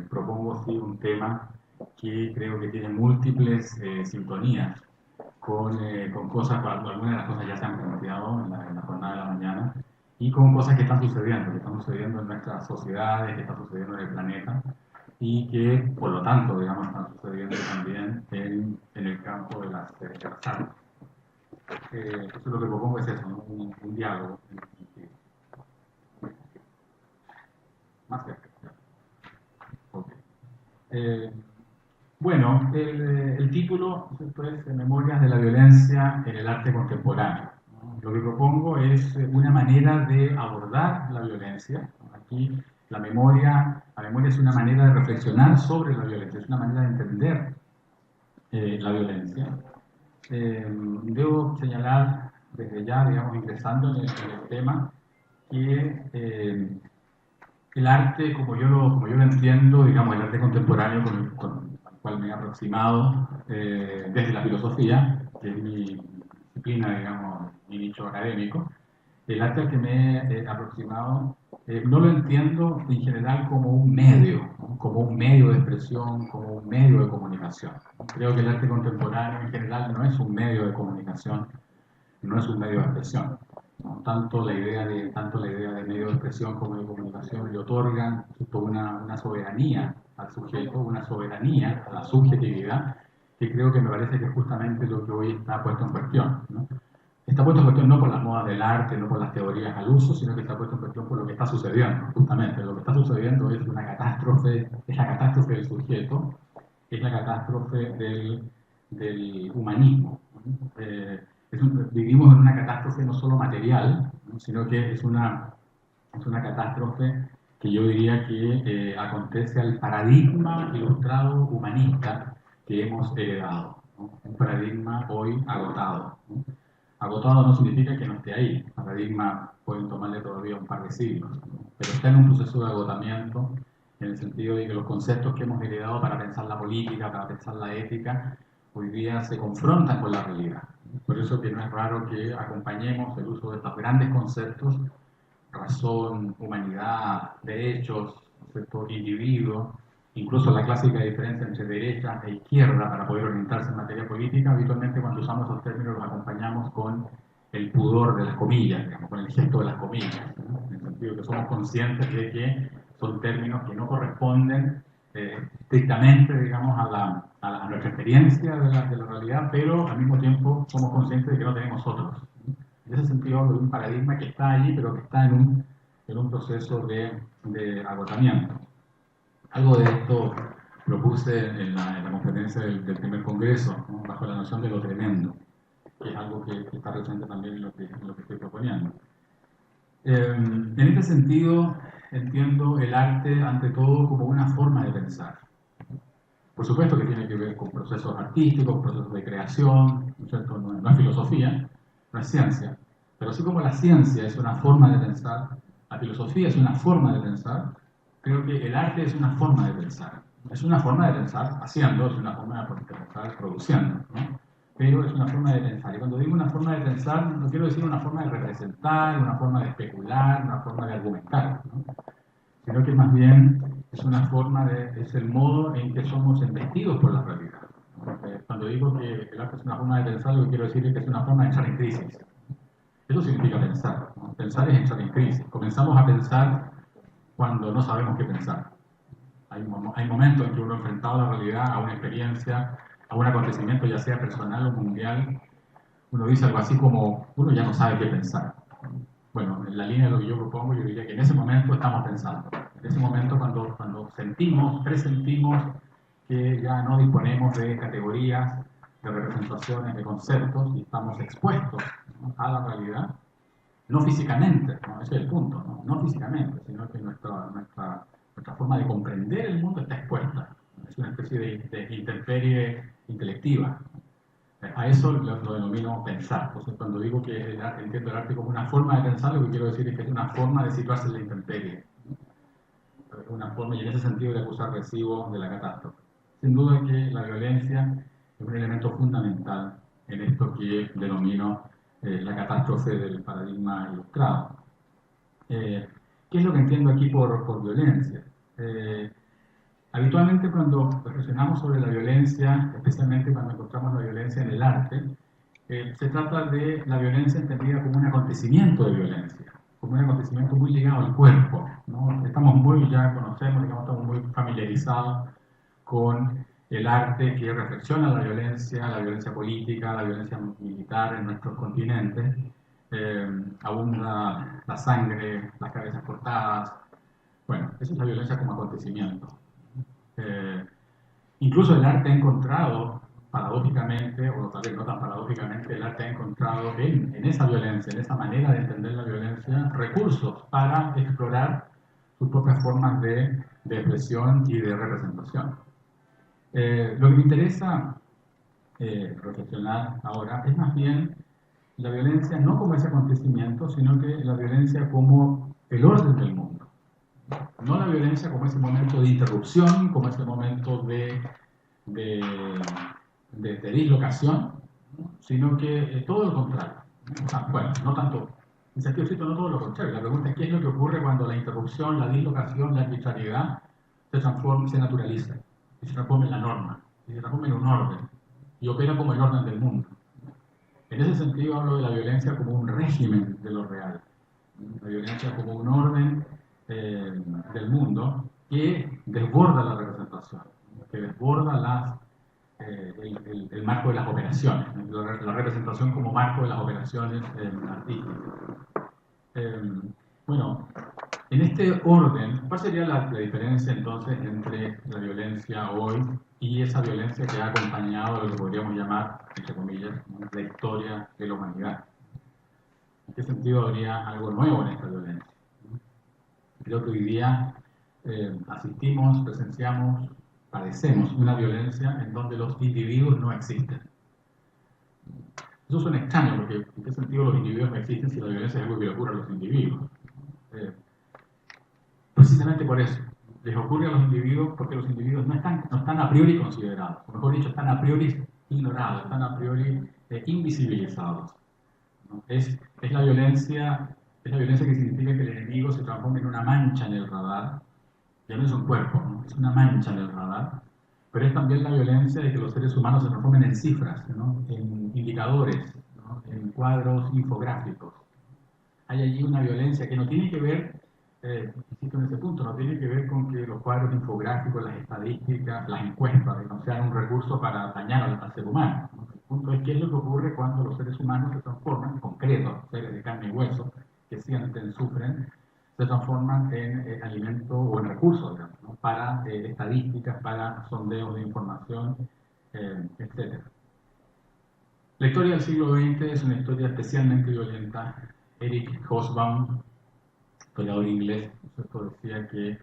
propongo sí un tema que creo que tiene múltiples sintonías con cosas, algunas de las cosas ya se han planteado en la jornada de la mañana, y con cosas que están sucediendo en nuestras sociedades, que están sucediendo en el planeta, y que, por lo tanto, digamos, están sucediendo también en el campo de las artes. Eso es lo que propongo, es eso, ¿no? Un diálogo. Más cerca. Ok. Eh, bueno, el título esto es Memorias de la violencia en el arte contemporáneo, ¿no? Lo que propongo es una manera de abordar la violencia, ¿no? Aquí la memoria es una manera de reflexionar sobre la violencia, es una manera de entender la violencia. Debo señalar desde ya, digamos, ingresando en el tema, que el arte, como yo lo entiendo, digamos, el arte contemporáneo con el cual me he aproximado desde la filosofía, que es mi disciplina, digamos, mi nicho académico, el arte al que me he aproximado no lo entiendo en general como un medio, ¿no? Como un medio de expresión, como un medio de comunicación. Creo que el arte contemporáneo en general no es un medio de comunicación, no es un medio de expresión, ¿no? Tanto la idea de medio de expresión como de comunicación le otorgan una soberanía al sujeto, una soberanía a la subjetividad, que creo que me parece que es justamente lo que hoy está puesto en cuestión, ¿no? Está puesto en cuestión no por las modas del arte, no por las teorías al uso, sino que está puesto en cuestión por lo que está sucediendo, justamente. Lo que está sucediendo es una catástrofe, es la catástrofe del sujeto, es la catástrofe del humanismo, ¿no? Vivimos en una catástrofe no solo material, ¿no? Sino que es una catástrofe que yo diría que acontece al paradigma ilustrado humanista que hemos heredado, ¿no? Un paradigma hoy agotado, ¿no? Agotado no significa que no esté ahí. El paradigma pueden tomarle todavía un par de siglos, ¿no? Pero está en un proceso de agotamiento en el sentido de que los conceptos que hemos heredado para pensar la política, para pensar la ética, hoy día se confrontan con la realidad. Por eso que no es raro que acompañemos el uso de estos grandes conceptos, razón, humanidad, derechos, ¿cierto? Individuo, incluso la clásica diferencia entre derecha e izquierda para poder orientarse en materia política. Habitualmente cuando usamos esos términos los acompañamos con el pudor de las comillas, digamos, con el gesto de las comillas, ¿no? En el sentido que somos conscientes de que son términos que no corresponden estrictamente, digamos, a nuestra experiencia de la realidad, pero al mismo tiempo somos conscientes de que no tenemos otros. En ese sentido, hablo de un paradigma que está allí, pero que está en un proceso de agotamiento. Algo de esto propuse en la conferencia del primer congreso, ¿no? Bajo la noción de lo tremendo, que es algo que está presente también en lo que estoy proponiendo. En este sentido, entiendo el arte ante todo como una forma de pensar. Por supuesto que tiene que ver con procesos artísticos, procesos de creación, ¿no es cierto? No es filosofía, no es ciencia. Pero así como la ciencia es una forma de pensar, la filosofía es una forma de pensar, creo que el arte es una forma de pensar. Es una forma de pensar haciendo, es una forma de pensar produciendo, ¿no? Pero es una forma de pensar. Y cuando digo una forma de pensar, no quiero decir una forma de representar, una forma de especular, una forma de argumentar, ¿no? Sino que más bien es el modo en que somos embestidos por la realidad. Porque cuando digo que el arte es una forma de pensar, lo que quiero decir es que es una forma de entrar en crisis. Eso significa pensar, ¿no? Pensar es entrar en crisis. Comenzamos a pensar cuando no sabemos qué pensar. Hay momentos en que uno enfrentado a la realidad, a una experiencia, a un acontecimiento, ya sea personal o mundial, uno dice algo así como, uno ya no sabe qué pensar. Bueno, en la línea de lo que yo propongo, yo diría que en ese momento estamos pensando. En ese momento cuando sentimos, presentimos que ya no disponemos de categorías, de representaciones, de conceptos y estamos expuestos, ¿no? A la realidad, no físicamente, ¿no? Ese es el punto, ¿no? No físicamente, sino que nuestra forma de comprender el mundo está expuesta. Es una especie de intemperie intelectiva. A eso lo denomino pensar. Entonces, cuando digo que entiendo el arte como una forma de pensar, lo que quiero decir es que es una forma de situarse en la intemperie. Una forma, y en ese sentido, de acusar recibo de la catástrofe. Sin duda que la violencia es un elemento fundamental en esto que denomino la catástrofe del paradigma ilustrado. ¿Qué es lo que entiendo aquí por violencia? Habitualmente cuando reflexionamos sobre la violencia, especialmente cuando encontramos la violencia en el arte, se trata de la violencia entendida como un acontecimiento de violencia, como un acontecimiento muy ligado al cuerpo, ¿no? Estamos muy, ya conocemos, digamos, estamos muy familiarizados con el arte que reflexiona la violencia política, la violencia militar en nuestros continentes. Abunda la sangre, las cabezas cortadas. Bueno, esa es la violencia como acontecimiento. Eh, Incluso el arte ha encontrado, paradójicamente, o tal vez no tan paradójicamente, el arte ha encontrado en esa violencia, en esa manera de entender la violencia, recursos para explorar sus propias formas de expresión y de representación. Lo que me interesa reflexionar ahora es más bien la violencia no como ese acontecimiento, sino que la violencia como el orden del mundo. No la violencia como ese momento de interrupción, como ese momento de, de dislocación, ¿no? Sino que todo lo contrario. O sea, bueno, no tanto, en sentido estricto, no todo lo contrario. La pregunta es qué es lo que ocurre cuando la interrupción, la dislocación, la arbitrariedad se transforma, se naturaliza, y se transforma en la norma, y se transforma en un orden, y opera como el orden del mundo. En ese sentido hablo de la violencia como un régimen de lo real, la violencia como un orden del mundo que desborda la representación, que desborda el marco de las operaciones, la representación como marco de las operaciones artísticas. Eh, bueno, en este orden, ¿cuál sería la diferencia entonces entre la violencia hoy y esa violencia que ha acompañado lo que podríamos llamar, entre comillas, la historia de la humanidad? ¿En qué sentido habría algo nuevo en esta violencia? Creo que hoy día asistimos, presenciamos, padecemos una violencia en donde los individuos no existen. Eso suena extraño, porque ¿en qué sentido los individuos no existen si la violencia es algo que le ocurre a los individuos? Eh, Precisamente por eso, les ocurre a los individuos porque los individuos no están a priori considerados, o mejor dicho, están a priori ignorados, están a priori invisibilizados, ¿no? Es la violencia que significa que el enemigo se transforme en una mancha en el radar, ya no es un cuerpo, ¿no? Es una mancha en el radar, pero es también la violencia de que los seres humanos se transformen en cifras, ¿no? En indicadores, ¿no? En cuadros infográficos. Hay allí una violencia que no tiene que ver, insisto en ese punto, no tiene que ver con que los cuadros infográficos, las estadísticas, las encuestas, no sean un recurso para dañar al ser humano, ¿no? El punto es qué es lo que ocurre cuando los seres humanos se transforman, en concreto, seres de carne y hueso, que sienten, sufren, se transforman en alimento o en recursos, digamos, ¿no? Para estadísticas, para sondeos de información, etc. La historia del siglo XX es una historia especialmente violenta. Eric Hobsbawm, historiador inglés, decía que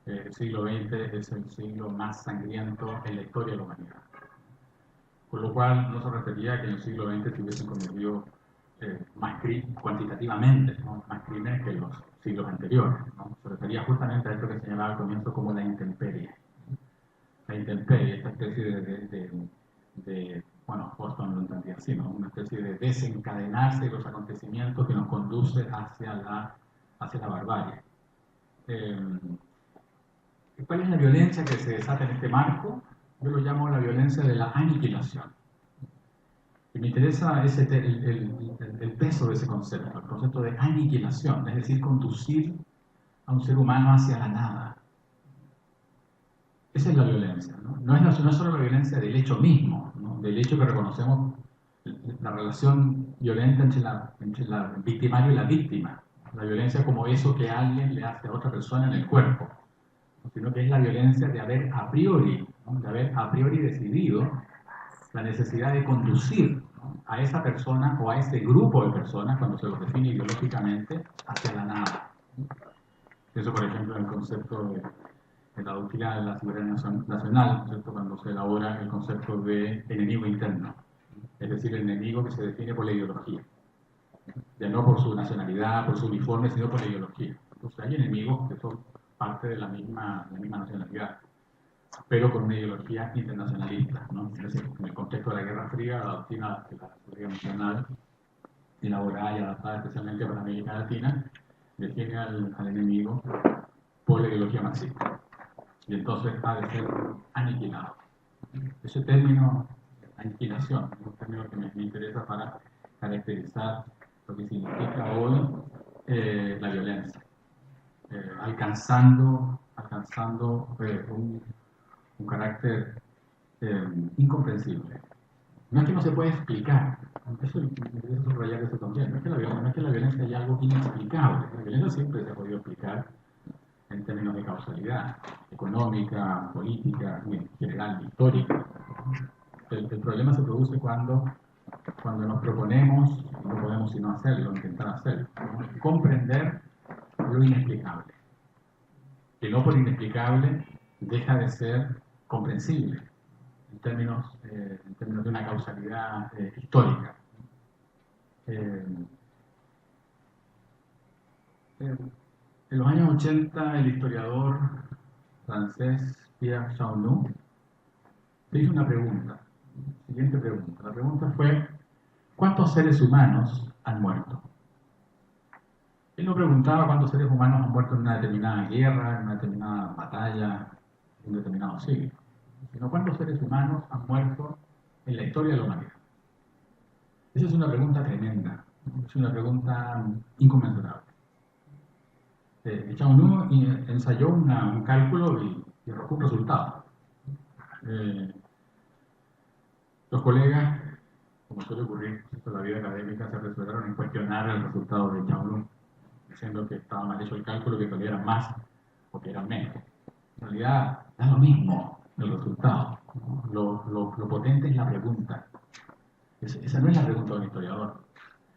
el siglo XX es el siglo más sangriento en la historia de la humanidad. Con lo cual no se refería a que en el siglo XX se hubiesen cometido más cuantitativamente, ¿no? Más crímenes que en los siglos anteriores, ¿no? Se refería justamente a esto que señalaba al comienzo como la intemperie. La intemperie, esta especie bueno, Boston lo entendía así, ¿no? Una especie de desencadenarse de los acontecimientos que nos conduce hacia la barbarie. Eh, ¿Cuál es la violencia que se desata en este marco? Yo lo llamo la violencia de la aniquilación. Y me interesa el peso de ese concepto, el concepto de aniquilación, es decir, conducir a un ser humano hacia la nada. Esa es la violencia, ¿no? No es solo la violencia del hecho mismo, ¿no? Del hecho que reconocemos la relación violenta entre la victimario y la víctima, la violencia como eso que alguien le hace a otra persona en el cuerpo, sino que es la violencia de haber a priori, ¿no? De haber a priori decidido la necesidad de conducir, ¿no? A esa persona o a ese grupo de personas, cuando se los define ideológicamente, hacia la nada. Eso, por ejemplo, en el concepto de la doctrina de la seguridad nacional, ¿cierto? Cuando se elabora el concepto de enemigo interno, es decir, el enemigo que se define por la ideología, ya no por su nacionalidad, por su uniforme, sino por la ideología. Entonces hay enemigos que son parte de la misma nacionalidad, pero con una ideología internacionalista, ¿no? Es decir, en el contexto de la Guerra Fría, la doctrina de la seguridad nacional, elaborada y adaptada especialmente para América Latina, define al enemigo por la ideología marxista. y entonces ha de ser aniquilado. Ese término, aniquilación, es un término que me interesa para caracterizar lo que significa hoy la violencia, alcanzando un carácter incomprensible. No es que no se pueda explicar, eso es subrayar eso también, no es que la violencia haya algo inexplicable, la violencia siempre se ha podido explicar en términos de causalidad, económica, política, en general, histórica. El problema se produce cuando nos proponemos, no podemos sino hacerlo, intentar hacerlo, ¿no? Comprender lo inexplicable, que no por inexplicable deja de ser comprensible en términos de una causalidad histórica. Eh, en los años 80, el historiador francés Pierre Chaunu se hizo una pregunta, siguiente pregunta. La pregunta fue, ¿cuántos seres humanos han muerto? Él no preguntaba cuántos seres humanos han muerto en una determinada guerra, en una determinada batalla, en un determinado siglo, sino cuántos seres humanos han muerto en la historia de la humanidad. Esa es una pregunta tremenda, es una pregunta inconmensurable. Chaunu ensayó un cálculo y arrojó un resultado. Los colegas, como suele ocurrir en la vida académica, se resolvieron en cuestionar el resultado de Chaunu, diciendo que estaba mal hecho el cálculo, que todavía eran más o que eran menos. En realidad, da lo mismo el resultado. Lo potente es la pregunta. Esa no es la pregunta de un historiador.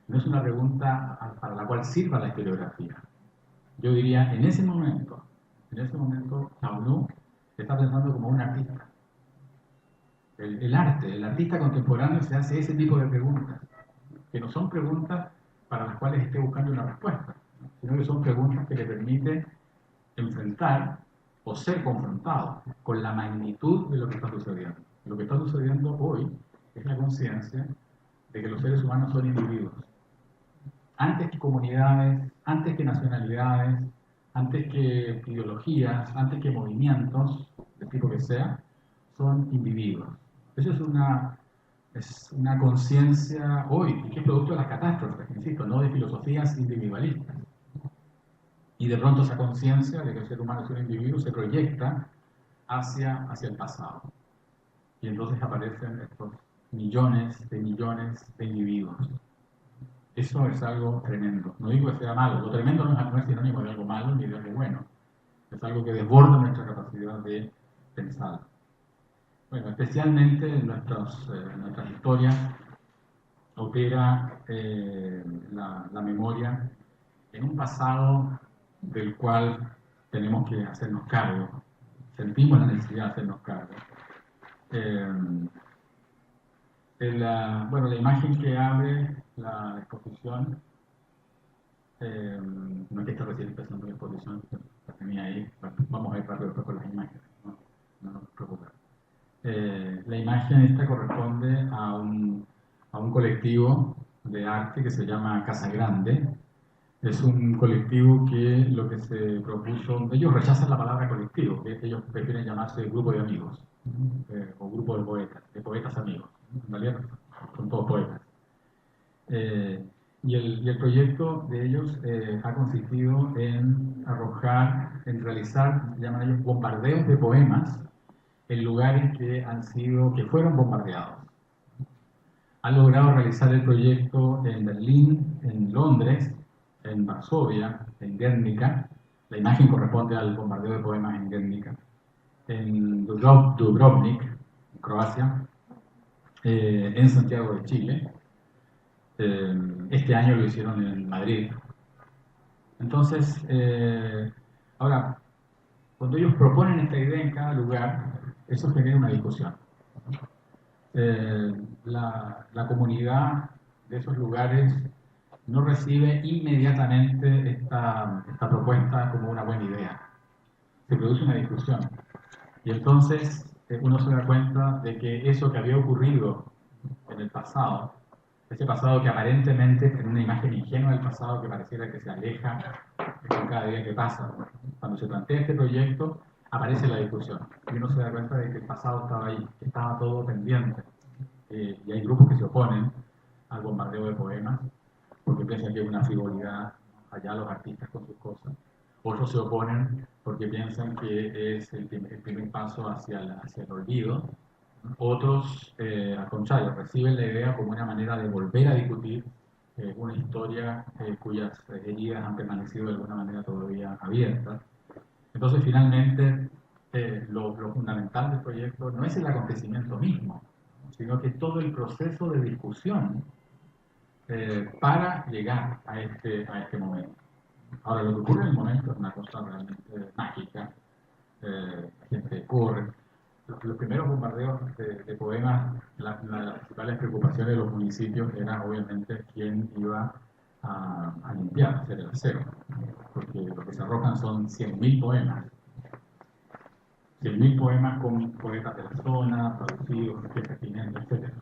No es una pregunta para la cual sirva la historiografía. Yo diría, en ese momento, Chaunu está pensando como un artista. El artista contemporáneo se hace ese tipo de preguntas, que no son preguntas para las cuales esté buscando una respuesta, sino que son preguntas que le permiten enfrentar o ser confrontado con la magnitud de lo que está sucediendo. Lo que está sucediendo hoy es la conciencia de que los seres humanos son individuos. Antes que comunidades, antes que nacionalidades, antes que ideologías, antes que movimientos, del tipo que sea, son individuos. Eso es una conciencia hoy, que es producto de las catástrofes, insisto, no de filosofías individualistas. Y de pronto esa conciencia de que el ser humano es un individuo se proyecta hacia el pasado. Y entonces aparecen estos millones de individuos. Eso es algo tremendo. No digo que sea malo. Lo tremendo no es sinónimo de algo malo ni de algo bueno. Es algo que desborda nuestra capacidad de pensar. Bueno, especialmente en nuestras historias opera la memoria en un pasado del cual tenemos que hacernos cargo. Sentimos la necesidad de hacernos cargo. Bueno, la imagen que abre la exposición, no es que esté recién empezando la exposición, la tenía ahí, bueno, vamos a ir rápido después con las imágenes, no nos preocupemos. La imagen esta corresponde a un colectivo de arte que se llama Casa Grande. Es un colectivo que lo que se propuso, ellos rechazan la palabra colectivo, que ellos prefieren llamarse grupo de amigos, o grupo de poetas amigos. En realidad son todos poetas. Y el proyecto de ellos ha consistido en en realizar, llaman ellos, bombardeos de poemas en lugares que fueron bombardeados. Han logrado realizar el proyecto en Berlín, en Londres, en Varsovia, en Guernica. La imagen corresponde al bombardeo de poemas en Guernica. En Dubrovnik, en Croacia, en Santiago de Chile. Este año lo hicieron en Madrid. Entonces, ahora, cuando ellos proponen esta idea en cada lugar, eso genera una discusión. La comunidad de esos lugares no recibe inmediatamente esta propuesta como una buena idea. Se produce una discusión. Y entonces uno se da cuenta de que eso que había ocurrido en el pasado, ese pasado que aparentemente, en una imagen ingenua del pasado que pareciera que se aleja con cada día que pasa, cuando se plantea este proyecto, aparece la discusión. Y uno se da cuenta de que el pasado estaba ahí, que estaba todo pendiente. Y hay grupos que se oponen al bombardeo de poemas porque piensan que es una frivolidad, allá los artistas con sus cosas. Otros se oponen porque piensan que es el primer paso hacia el olvido. Otros, al contrario, reciben la idea como una manera de volver a discutir una historia cuyas heridas han permanecido de alguna manera todavía abiertas. Entonces, finalmente, lo fundamental del proyecto no es el acontecimiento mismo, sino que todo el proceso de discusión para llegar a este momento. Ahora, lo que ocurre en el momento es una cosa realmente mágica. La gente corre. Los primeros bombardeos de poemas, las principales preocupaciones de los municipios eran obviamente quién iba a limpiar, hacer el aseo, porque lo que se arrojan son 100.000 poemas. 100.000 poemas con poetas de la zona, traducidos, pertinentes, etc.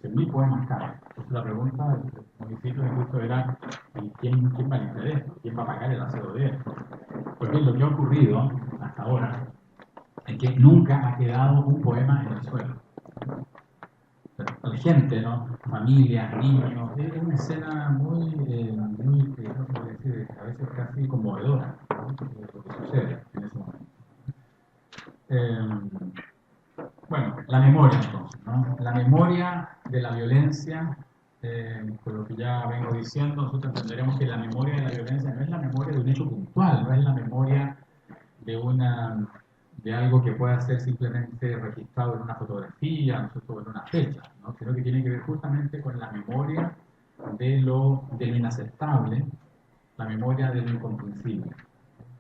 100.000 poemas cada. Entonces la pregunta del municipio incluso era, ¿y quién va a limpiar esto? ¿Quién va a pagar el aseo de esto? Pues bien, lo que ha ocurrido hasta ahora es que nunca ha quedado un poema en el suelo. La gente, ¿no? Familias, niños, es una escena no sé decir, a veces casi conmovedora, ¿no? Lo que sucede en ese momento. Bueno, la memoria entonces, ¿no? La memoria de la violencia, por lo que ya vengo diciendo, nosotros entenderemos que la memoria de la violencia no es la memoria de un hecho puntual, no es la memoria de de algo que pueda ser simplemente registrado en una fotografía, ¿no? En una fecha, ¿no? Sino que tiene que ver justamente con la memoria de lo inaceptable, la memoria de lo incomprensible,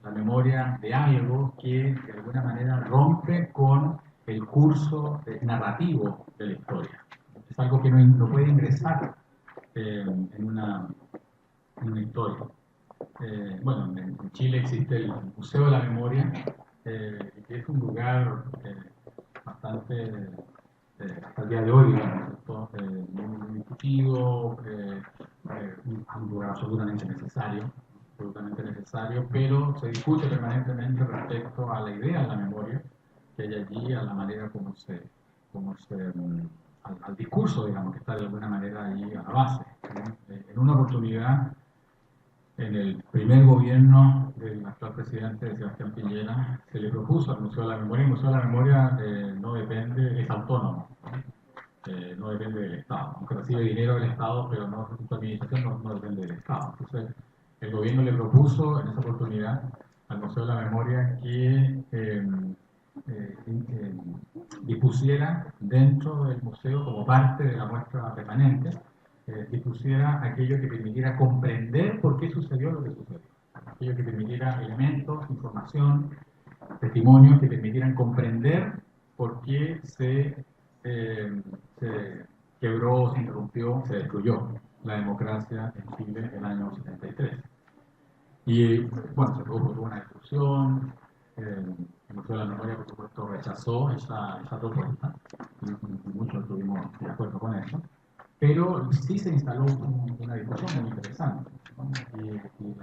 la memoria de algo que de alguna manera rompe con el curso narrativo de la historia. Es algo que no puede ingresar en una historia. Bueno, en Chile existe el Museo de la Memoria, que es un lugar bastante, hasta el día de hoy, digamos, muy discutido, un lugar absolutamente necesario, pero se discute permanentemente respecto a la idea de la memoria que hay allí, a la manera al discurso, digamos, que está de alguna manera allí a la base. En una oportunidad, en el primer gobierno del actual presidente de Sebastián Piñera, se le propuso al Museo de la Memoria. El Museo de la Memoria no depende, es autónomo, no depende del Estado, aunque recibe dinero del Estado, pero su administración no depende del Estado. Entonces, el gobierno le propuso en esa oportunidad al Museo de la Memoria que dispusiera dentro del museo, como parte de la muestra permanente, dispusiera aquello que permitiera comprender por qué sucedió lo que sucedió, aquello que permitiera elementos, información, testimonios que permitieran comprender por qué se quebró, se interrumpió, se destruyó la democracia en Chile en el año 73. Y bueno, se produjo una discusión, el Museo de la Memoria, por supuesto, rechazó esa propuesta, y muchos estuvimos de acuerdo con eso, pero sí se instaló una discusión muy interesante, ¿no? Y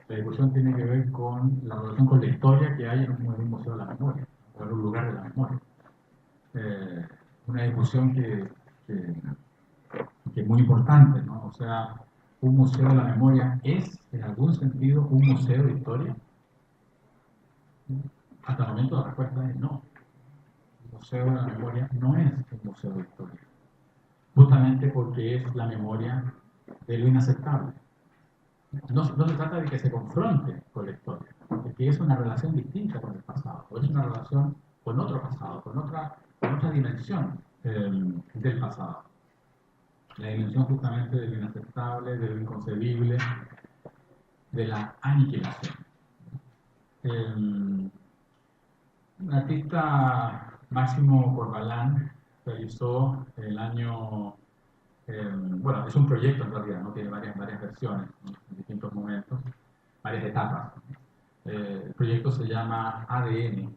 la discusión tiene que ver con la relación con la historia que hay en un Museo de la Memoria, o en un lugar de la memoria. Una discusión que es muy importante, ¿no? O sea, un museo de la memoria es, en algún sentido, un museo de historia. Hasta el momento la respuesta es no. El museo de la memoria no es un museo de historia, justamente porque es la memoria de lo inaceptable. No se trata de que se confronte con la historia, es que es una relación distinta con el pasado, o es una relación con otro pasado, con otra dimensión del pasado. La dimensión justamente de lo inaceptable, de lo inconcebible, de la aniquilación. Un artista, Máximo Corbalán, realizó el año, bueno, es un proyecto en realidad, ¿no? Tiene varias versiones, ¿no? En distintos momentos, varias etapas. El proyecto se llama ADN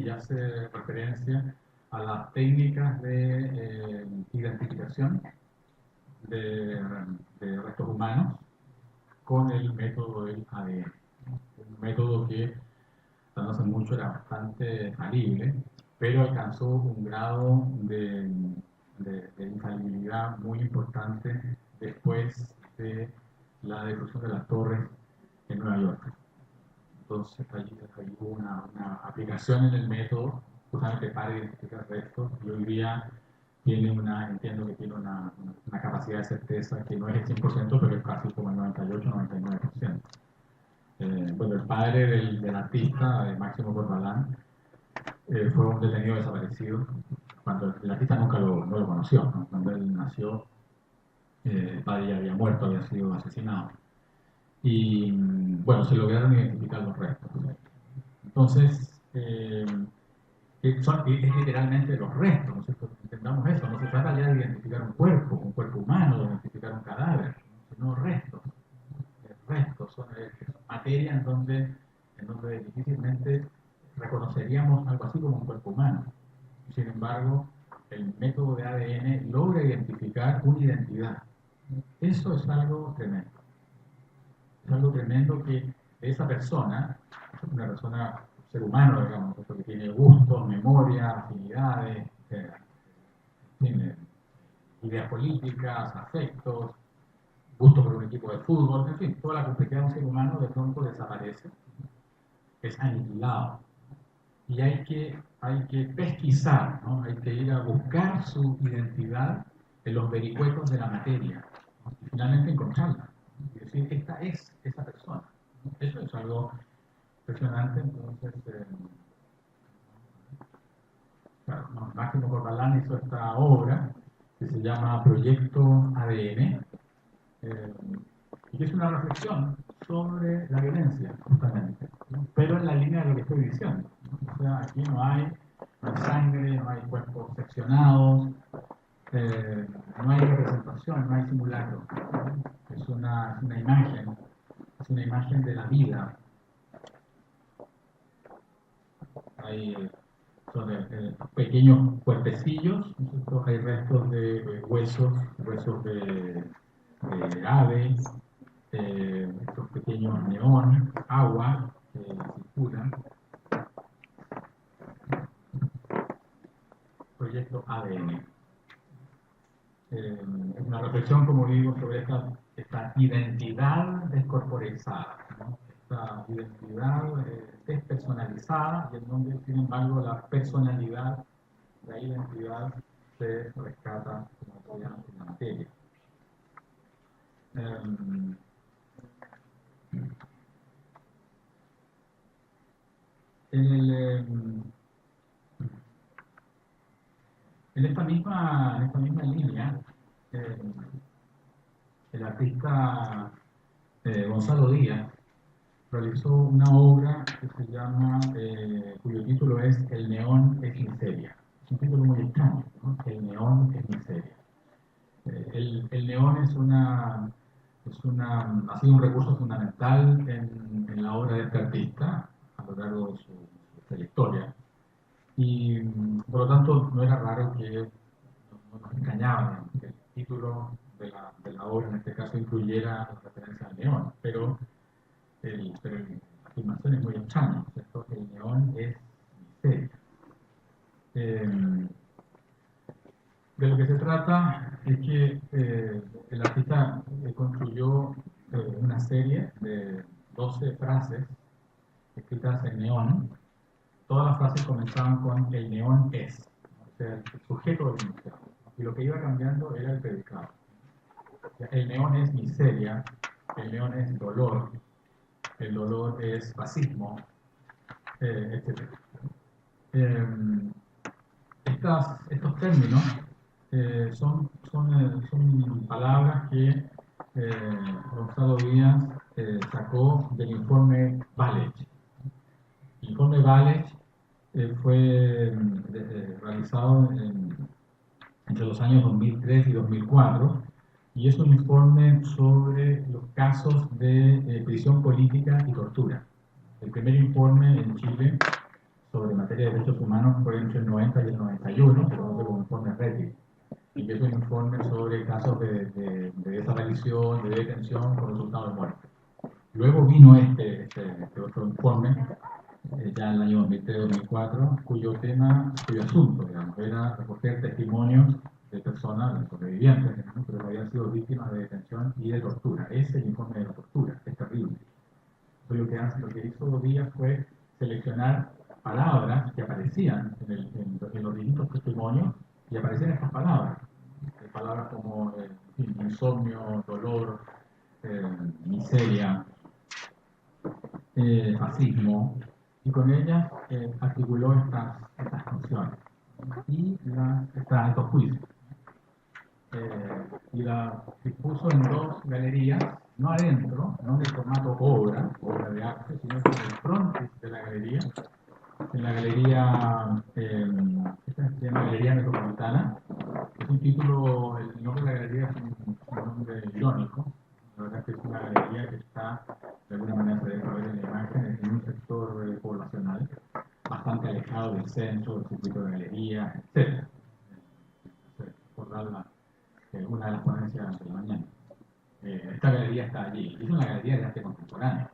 y hace referencia a las técnicas de identificación de, de restos humanos con el método del ADN. Un método que sea, no hace mucho, era bastante falible, pero alcanzó un grado de infalibilidad muy importante después de la destrucción de las torres en Nueva York. Entonces allí hubo una aplicación en el método justamente para identificar restos y hoy día entiendo que tiene una capacidad de certeza que no es el 100%, pero es casi como el 98-99%. Bueno, el padre del artista, Máximo Corbalán, fue un detenido desaparecido. Cuando el artista nunca no lo conoció, ¿no? Cuando él nació, el padre ya había muerto, había sido asesinado. Y bueno, se lograron identificar los restos. Entonces, es literalmente los restos, ¿no es cierto? Entendamos eso, no se trata ya de identificar un cuerpo humano, de identificar un cadáver, sino restos. Restos son materia en donde difícilmente reconoceríamos algo así como un cuerpo humano. Sin embargo, el método de ADN logra identificar una identidad. Eso es algo tremendo. Es algo tremendo que esa persona, una persona, un ser humano, digamos, que tiene gustos, memoria, afinidades, tiene ideas políticas, afectos, gusto por un equipo de fútbol, en fin, toda la complejidad de un ser humano de pronto desaparece, es aniquilado. Y hay que pesquisar, ¿no? Hay que ir a buscar su identidad en los vericuetos de la materia, ¿no? Y finalmente encontrarla. Y decir, esta es esa persona, ¿no? Eso es algo impresionante. Entonces, claro, ¿no? Máximo Corbalán hizo esta obra que se llama Proyecto ADN, eh, y que es una reflexión sobre la violencia, justamente, ¿no? Pero en la línea de lo que estoy diciendo, ¿no? O sea, aquí no hay sangre, no hay cuerpos seccionados, no hay representación, no hay simulacro, ¿no? Es una imagen de la vida. Hay pequeños cuerpecillos, ¿no? Hay restos de huesos de aves, estos pequeños neón, agua que circulan, proyecto ADN. Es una reflexión, como digo, sobre esta identidad descorporizada, ¿no? Esta identidad despersonalizada, y en donde, sin embargo, la personalidad, la identidad se rescata, como decía, en la materia. Eh, en, el, en esta misma línea, eh, el artista Gonzalo Díaz realizó una obra que se llama, cuyo título es El neón es miseria. Es un título muy extraño, ¿no? El neón es miseria. El neón ha sido un recurso fundamental en la obra de este artista a lo largo de su trayectoria. Y por lo tanto no era raro que no nos extrañaba que el título de la obra en este caso incluyera la referencia al neón, pero la afirmación es muy extraña, ¿cierto? El neón es miseria. De lo que se trata es que el artista construyó una serie de 12 frases escritas en neón. Todas las frases comenzaban con el neón es, ¿no? O sea, el sujeto del enunciado, ¿no? Y lo que iba cambiando era el predicado. O sea, el neón es miseria, el neón es dolor, el dolor es fascismo, etc. Eh, estos términos son palabras que Gonzalo Díaz sacó del informe Valech. El informe Valech fue realizado entre los años 2003 y 2004 y es un informe sobre los casos de prisión política y tortura. El primer informe en Chile sobre materia de derechos humanos fue entre el 90 y el 91, se conoce como informe RETI, y que es un informe sobre casos de desaparición, de detención con resultado de muerte. Luego vino este otro informe ya en el año 2003-2004, cuyo asunto, digamos, era recoger testimonios de personas, de sobrevivientes, digamos, pero que habían sido víctimas de detención y de tortura. Ese es el informe de la tortura, es terrible. Entonces lo que hizo Díaz fue seleccionar palabras que aparecían en los distintos testimonios y aparecían estas palabras. Palabras como insomnio, dolor, miseria, fascismo, y con ellas articuló estas nociones y estos juicios. Y la expuso en dos galerías, no adentro, no en el formato obra de arte, sino en el frontis de la galería, en la galería, esta se llama Galería Metropolitana. Es un título, el nombre de la galería es un nombre irónico. La verdad es que es una galería que está, de alguna manera se deja ver en la imagen, en un sector poblacional bastante alejado del centro, del circuito de galerías, etc. Recordar una de las ponencias de la mañana. Esta galería está allí. Es una galería de arte contemporáneo.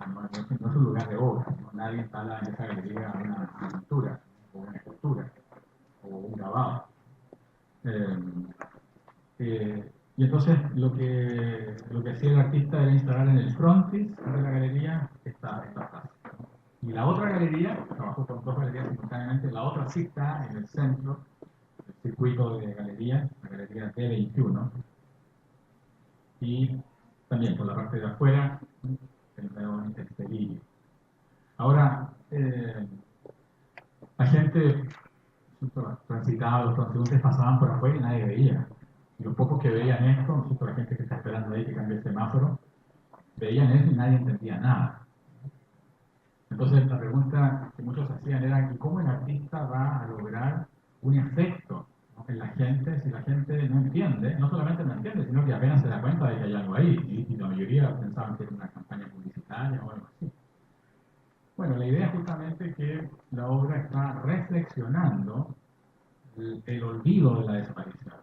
No es un lugar de obra. ¿No? Nadie instala en esa galería una pintura, o una escultura, o un grabado. Y entonces lo que hacía el artista era instalar en el frontis de la galería esta frase. Y la otra galería, trabajó con dos galerías simultáneamente, la otra sí está en el centro del circuito de galerías, la galería D21, y también por la parte de afuera, el exterior. Ahora, la gente transitaba, los transeúntes pasaban por afuera y nadie veía. Y los pocos que veían esto, nosotros la gente que está esperando ahí que cambie el semáforo, veían eso y nadie entendía nada. Entonces la pregunta que muchos hacían era, ¿y cómo el artista va a lograr un efecto, ¿no?, en la gente si la gente no entiende? No solamente no entiende, sino que apenas se da cuenta de que hay algo ahí, y la mayoría pensaban que era una campaña publicitaria o algo así. Bueno, la idea es justamente que la obra está reflexionando el olvido de la desaparición.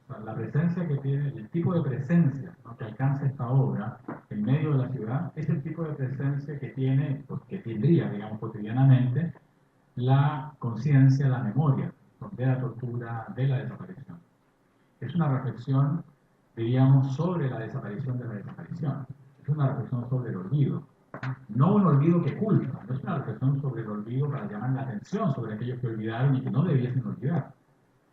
O sea, la presencia que tiene, el tipo de presencia, ¿no?, que alcanza esta obra en medio de la ciudad, es el tipo de presencia que tiene, pues, que tendría, digamos, cotidianamente, la conciencia, la memoria, ¿no?, de la tortura, de la desaparición. Es una reflexión, diríamos, sobre la desaparición de la desaparición. Es una reflexión sobre el olvido. No un olvido que culpa, no es una reflexión sobre el olvido para llamar la atención sobre aquellos que olvidaron y que no debiesen olvidar.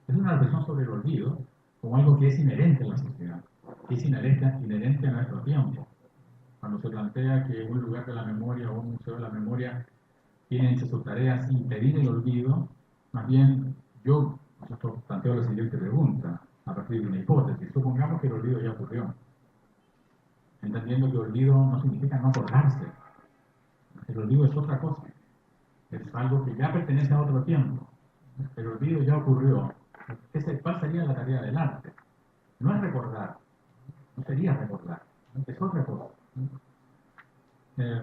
Es una reflexión sobre el olvido como algo que es inherente a la sociedad, que es inherente a nuestro tiempo. Cuando se plantea que un lugar de la memoria o un museo de la memoria tiene entre sus tareas impedir el olvido, más bien yo planteo la siguiente pregunta, a partir de una hipótesis. Supongamos que el olvido ya ocurrió, entendiendo que olvido no significa no acordarse. El olvido es otra cosa, es algo que ya pertenece a otro tiempo. El olvido ya ocurrió. ¿Cuál sería la tarea del arte? No es recordar, no sería recordar, es otra cosa. Eh,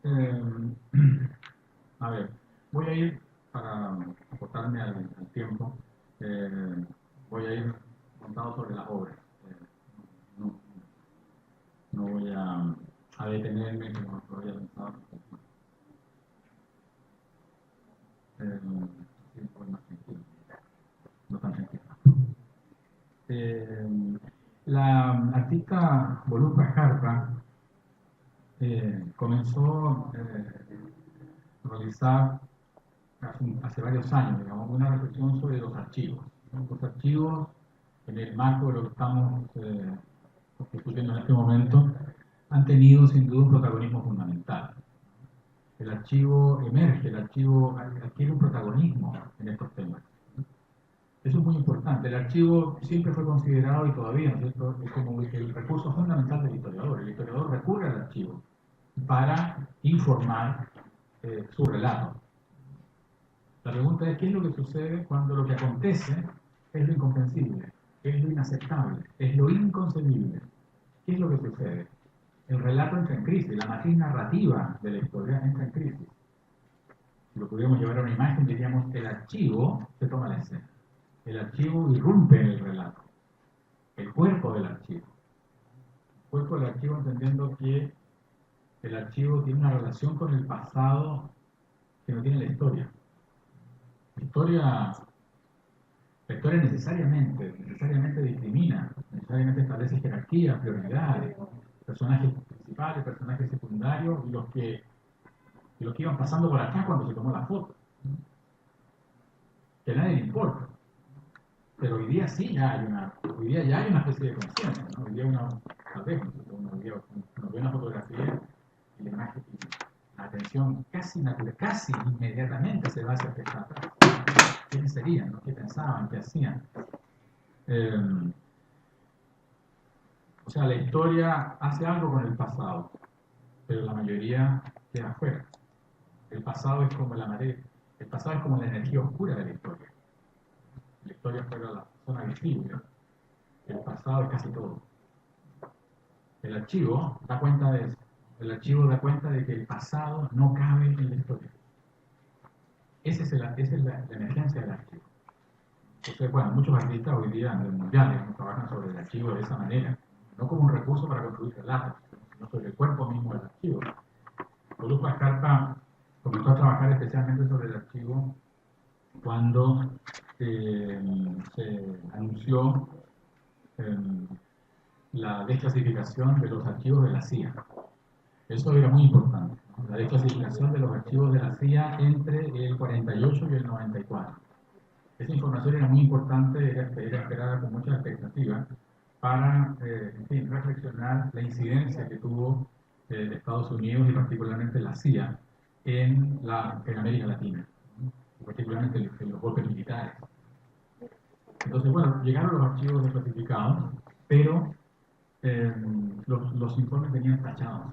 eh, a ver, voy a ir, para aportarme al tiempo, voy a ir montado sobre las obras. No, no voy a detenerme como lo había pensado. Sí, voy más tranquilo, no tan tranquilo. La artista Volupa Jarpa comenzó a realizar hace varios años, digamos, una reflexión sobre los archivos. ¿No? Los archivos, en el marco de lo que estamos discutiendo en este momento, han tenido sin duda un protagonismo fundamental. El archivo emerge, el archivo adquiere un protagonismo en estos temas. Eso es muy importante. El archivo siempre fue considerado, y todavía, ¿no es cierto?, es como el recurso fundamental del historiador. El historiador recurre al archivo para informar su relato. La pregunta es, ¿qué es lo que sucede cuando lo que acontece es lo incomprensible, es lo inaceptable, es lo inconcebible? ¿Qué es lo que sucede? El relato entra en crisis, la matriz narrativa de la historia entra en crisis. Si lo pudiéramos llevar a una imagen, diríamos que el archivo se toma la escena. El archivo irrumpe en el relato. el cuerpo del archivo. El cuerpo del archivo entendiendo que el archivo tiene una relación con el pasado que no tiene la historia. La historia necesariamente discrimina, necesariamente establece jerarquías, prioridades, personajes principales, personajes secundarios y los que iban pasando por acá cuando se tomó la foto. Que a nadie le importa. Pero hoy día sí ya hay una especie de conciencia, ¿no? Hoy día tal vez uno ve una fotografía y la imagen, la atención casi natural, casi inmediatamente se va hacia el que está atrás. ¿Quiénes serían? ¿No? ¿Qué pensaban? ¿Qué hacían? O sea, la historia hace algo con el pasado, pero la mayoría queda afuera. El pasado es como la marea, el pasado es como la energía oscura de la historia. La historia fuera la zona visible, el pasado es casi todo. El archivo da cuenta de eso. El archivo da cuenta de que el pasado no cabe en la historia. Esa es la emergencia del archivo. Entonces, bueno, muchos artistas hoy día a nivel mundial trabajan sobre el archivo de esa manera, no como un recurso para construir relatos, sino sobre el cuerpo mismo del archivo. Molusco Scarpa comenzó a trabajar especialmente sobre el archivo cuando se anunció la desclasificación de los archivos de la CIA. Eso era muy importante, ¿no? La desclasificación de los archivos de la CIA entre el 48 y el 94. Esa información era muy importante, era esperada con mucha expectativa para, en fin, reflexionar la incidencia que tuvo Estados Unidos y particularmente la CIA en América Latina, ¿no? Particularmente en los golpes militares. Entonces, bueno, llegaron los archivos desclasificados, pero los informes venían tachados.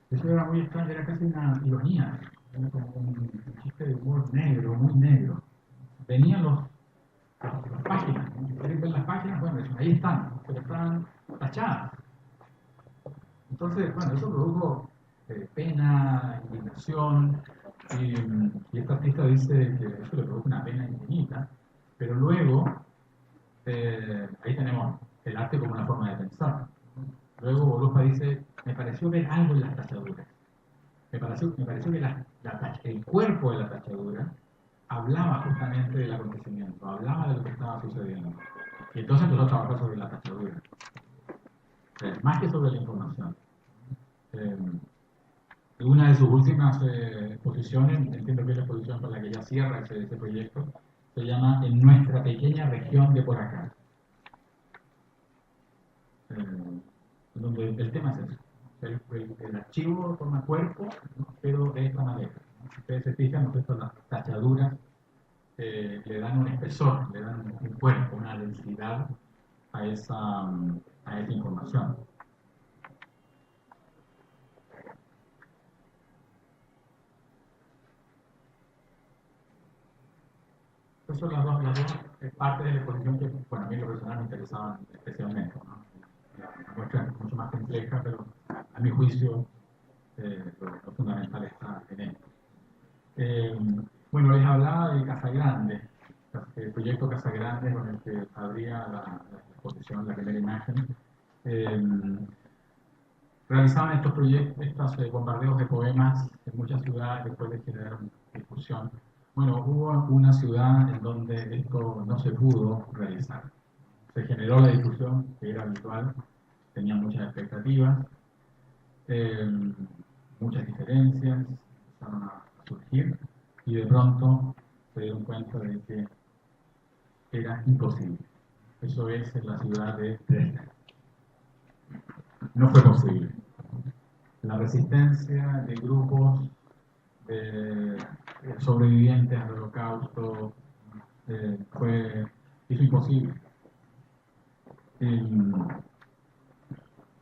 Eso era muy extraño, era casi una ironía, era como un chiste de humor negro, muy negro. Venían las páginas, ¿no? Si quieren ver las páginas, bueno, ahí están, pero están tachadas. Entonces, bueno, eso produjo pena, indignación, y esta artista dice que eso le produjo una pena infinita, pero luego, ahí tenemos el arte como una forma de pensar. Luego Bolupa dice, me pareció ver algo en las tachaduras. Me pareció que el cuerpo de la tachadura hablaba justamente del acontecimiento, hablaba de lo que estaba sucediendo. Y entonces empezó a trabajar sobre la tachadura, más que sobre la información. Una de sus últimas exposiciones, entiendo que es la exposición con la que ella cierra ese proyecto, se llama En nuestra pequeña región de por acá. Donde el tema es eso. El archivo forma cuerpo, ¿no? Pero de esta manera, ¿no? Si ustedes se fijan, ¿no? Las tachaduras le dan un espesor, le dan un cuerpo, una densidad a esa información. Esas son las dos partes de la exposición que, bueno, a mí en lo personal me interesaban especialmente, ¿no? La muestra es mucho más compleja, pero a mi juicio lo fundamental está en esto. Bueno, les hablaba de Casagrande, el proyecto Casagrande con el que abría la exposición, la primera imagen. Realizaban estos proyectos, estos bombardeos de poemas en muchas ciudades después de generar discusión. Bueno, hubo una ciudad en donde esto no se pudo realizar. Se generó la discusión que era habitual, tenía muchas expectativas, muchas diferencias empezaron a surgir y de pronto se dieron cuenta de que era imposible. Eso es en la ciudad de Dresden. No fue posible. La resistencia de grupos sobrevivientes al holocausto hizo imposible.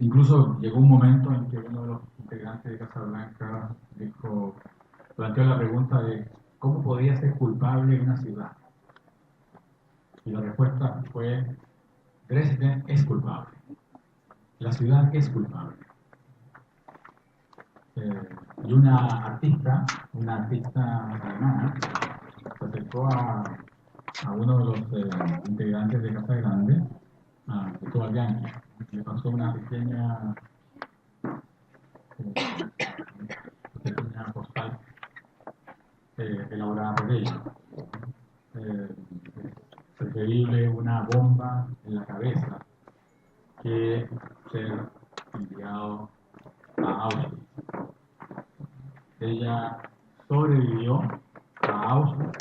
Incluso llegó un momento en que uno de los integrantes de Casablanca planteó la pregunta de cómo podía ser culpable una ciudad. Y la respuesta fue, Dresden es culpable. La ciudad es culpable. Y una artista alemana, se acercó a uno de los integrantes de Casa Grande a Cristóbal Bianchi. Me pasó una pequeña postal elaborada por ella. Es preferible una bomba en la cabeza que ser enviado a Auschwitz. Ella sobrevivió a Auschwitz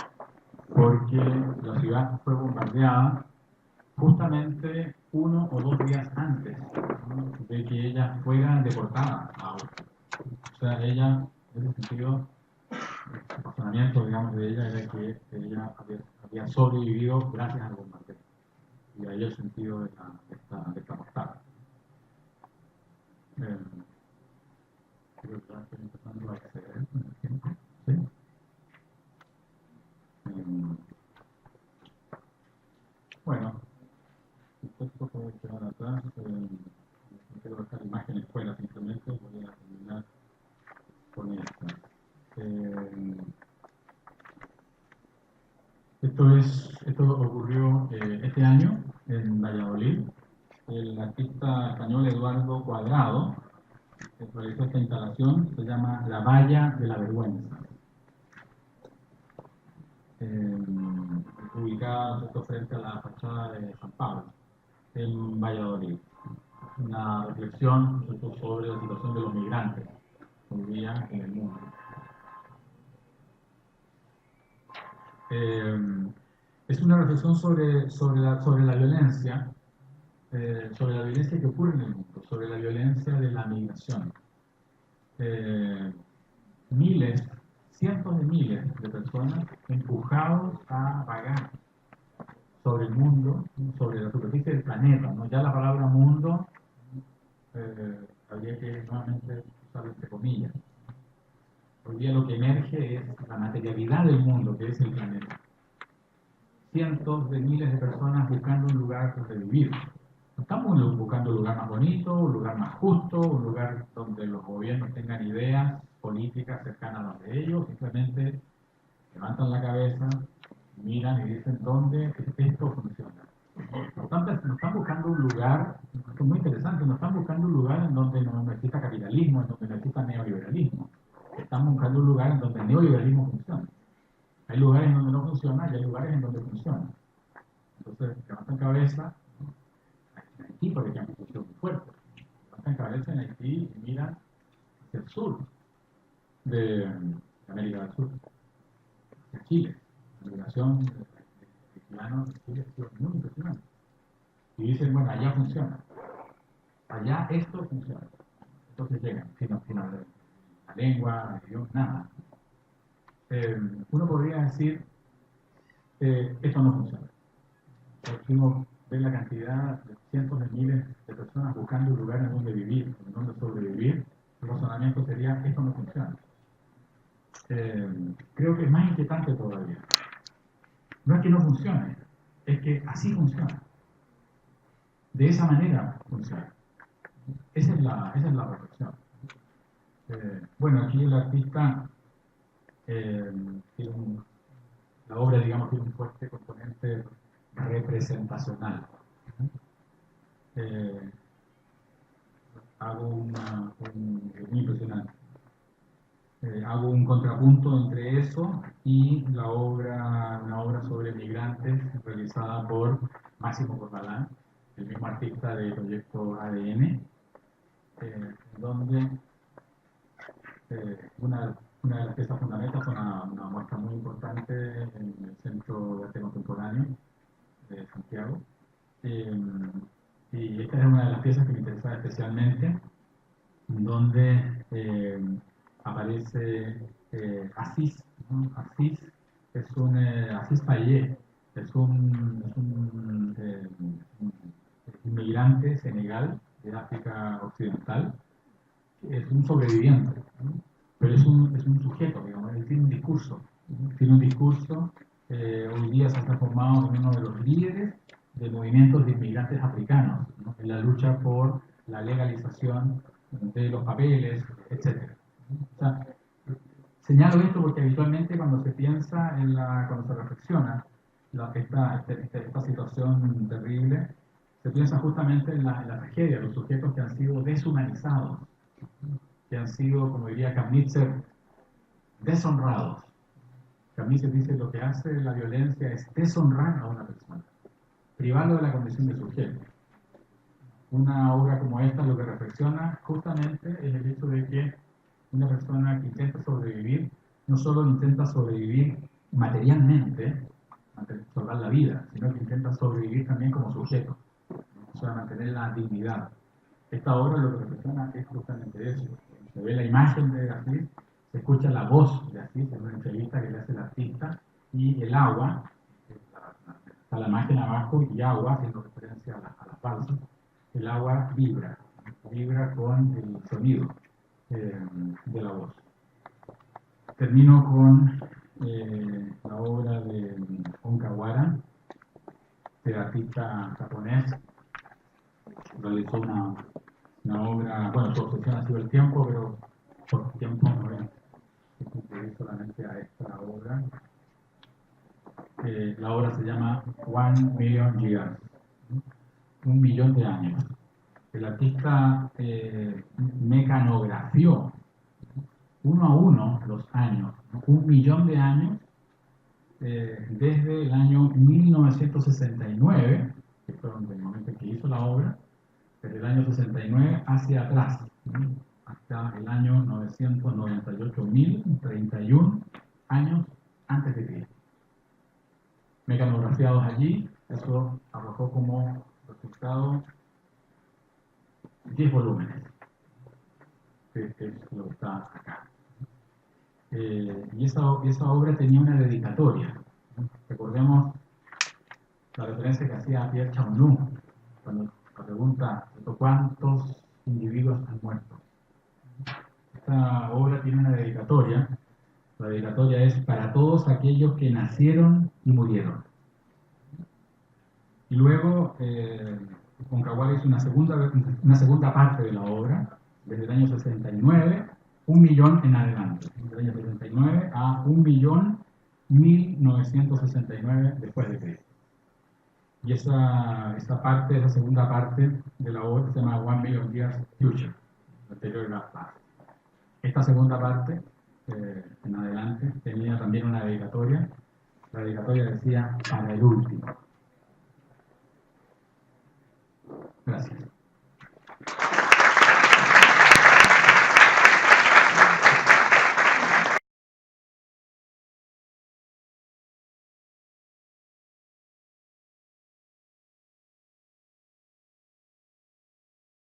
porque la ciudad fue bombardeada justamente 1 o 2 días antes, ¿no?, de que ella fuera deportada a Auschwitz. O sea, ella, en ese sentido, el razonamiento, digamos, de ella era que ella había sobrevivido gracias al bombardeo. Y ahí el sentido de esta postal. Creo que ya estoy empezando a exceder en el tiempo. ¿Sí? Bueno, el texto puede quedar atrás. No quiero dejar imágenes fuera, simplemente voy a terminar con esta. Esto ocurrió este año en Valladolid. El artista español Eduardo Cuadrado realizó esta instalación, se llama La Valla de la Vergüenza. Ubicada frente a la fachada de San Pablo, en Valladolid. Una reflexión sobre la situación de los migrantes hoy día en el mundo. Es una reflexión sobre la violencia, sobre la violencia que ocurre en el mundo, sobre la violencia de la migración. Miles, cientos de miles de personas empujados a vagar sobre el mundo, sobre la superficie del planeta, ¿no? Ya la palabra mundo habría que nuevamente usar entre comillas. Hoy día lo que emerge es la materialidad del mundo, que es el planeta. Cientos de miles de personas buscando un lugar donde vivir. No estamos buscando un lugar más bonito, un lugar más justo, un lugar donde los gobiernos tengan ideas políticas cercanas a las de ellos, simplemente levantan la cabeza, miran y dicen dónde esto funciona. Por tanto, no están buscando un lugar, esto es muy interesante, no están buscando un lugar en donde no exista capitalismo, en donde no exista neoliberalismo. Están buscando un lugar en donde el neoliberalismo funciona. Hay lugares en donde no funciona y hay lugares en donde funciona. Entonces, levantan cabeza. En Haití, por ejemplo, funciona muy fuerte. Levantan cabeza en Haití y miran hacia el sur de América del Sur, hacia Chile. La migración de haitianos de Chile ha sido muy impresionante. Y dicen, bueno, allá funciona. Allá esto funciona. Entonces llegan, sin hablar la lengua, el idioma, nada. Uno podría decir, esto no funciona. Porque uno ve la cantidad de cientos de miles de personas buscando un lugar en donde vivir, en donde sobrevivir. El razonamiento sería, esto no funciona. Creo que es más inquietante todavía. No es que no funcione, es que así funciona. De esa manera funciona. Esa es la reflexión. Bueno, aquí el artista tiene la obra, digamos, tiene un fuerte componente representacional. Es muy impresionante. Hago un contrapunto entre eso y una obra sobre migrantes realizada por Máximo Corbalán, el mismo artista del proyecto ADN, donde una de las piezas fundamentales fue una muestra muy importante en el Centro de Arte Contemporáneo de Santiago. Y esta es una de las piezas que me interesaba especialmente, donde aparece Asís, ¿no? Asís es Asís Payet, un inmigrante senegal de África Occidental, es un sobreviviente, ¿no? Pero es un sujeto, digamos, él tiene un discurso, ¿no? Tiene un discurso, hoy día se ha transformado en uno de los líderes de movimientos de inmigrantes africanos, ¿no?, en la lucha por la legalización de los papeles, etc. O sea, señalo esto porque habitualmente cuando se piensa cuando se reflexiona esta situación terrible, se piensa justamente en la tragedia, los sujetos que han sido deshumanizados, que han sido, como diría Kamnitzer, deshonrados. Kamnitzer dice lo que hace la violencia es deshonrar a una persona, privarlo de la condición de sujeto. Una obra como esta lo que reflexiona justamente es el hecho de que una persona que intenta sobrevivir no solo intenta sobrevivir materialmente, salvar la vida, sino que intenta sobrevivir también como sujeto, o sea, mantener la dignidad. Esta obra lo que reflexiona es justamente eso. Se ve la imagen de Asís, se escucha la voz de Asís en una entrevista que le hace el artista, y el agua, está la imagen abajo y agua, haciendo referencia a la falsa, el agua vibra con el sonido de la voz. Termino con la obra de Onkawara, el artista japonés. Realizó una obra, bueno, su obsesión ha sido el tiempo, pero por tiempo no voy a concluir solamente a esta obra. La obra se llama One Million Years, 1 millón de años. El artista mecanografió uno a uno los años, ¿no? 1 millón de años desde el año 1969, que fue el momento en que hizo la obra, desde el año 69 hacia atrás, ¿no? Hasta el año 998.031 años antes de Cristo. Mecanografiados allí, eso arrojó como resultado 10 volúmenes, que es lo que está acá. Y esa obra tenía una dedicatoria. Recordemos la referencia que hacía Pierre Chaumont cuando pregunta ¿cuántos individuos han muerto? Esta obra tiene una dedicatoria. La dedicatoria es para todos aquellos que nacieron y murieron. Y luego Onkawara hizo una segunda parte de la obra, desde el año 69, 1 millón en adelante, desde el año 69 a 1.1969 después de Cristo. Y esa segunda parte de la obra se llama One Million Years Future, la anterior era Past. Esta segunda parte, en adelante, tenía también una dedicatoria. La dedicatoria decía para el último. Gracias.